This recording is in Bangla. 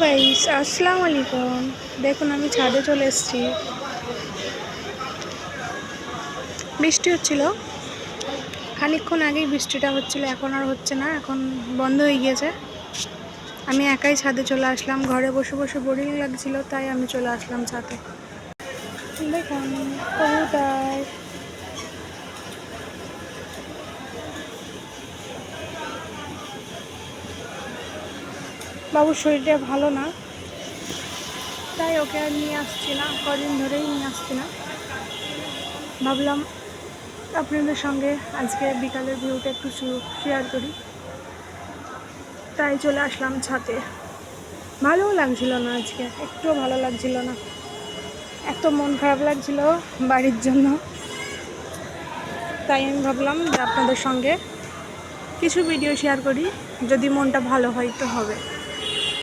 গাইস, আসসালামু আলাইকুম। দেখুন আমি ছাদে চলে এসেছি। বৃষ্টি হচ্ছিল, খানিকক্ষণ আগেই বৃষ্টিটা হচ্ছিল, এখন আর হচ্ছে না, এখন বন্ধ হয়ে গিয়েছে। আমি একাই ছাদে চলে আসলাম, ঘরে বসে বসে বোরিং লাগছিল, তাই আমি চলে আসলাম ছাদে। দেখুন কবুতর, বাবুর শরীরটা ভালো না, তাই ওকে আর নিয়ে আসছি না, কদিন ধরেই নিয়ে আসছি না। ভাবলাম আপনাদের সঙ্গে আজকে বিকালের ভিউটা একটু শেয়ার করি, তাই চলে আসলাম ছাদে। ভালোও লাগছিল না, আজকে একটুও ভালো লাগছিল না, এত মন খারাপ লাগছিল বাড়ির জন্য। তাই আমি ভাবলাম যে আপনাদের সঙ্গে কিছু ভিডিও শেয়ার করি, যদি মনটা ভালো হয় তো হবে।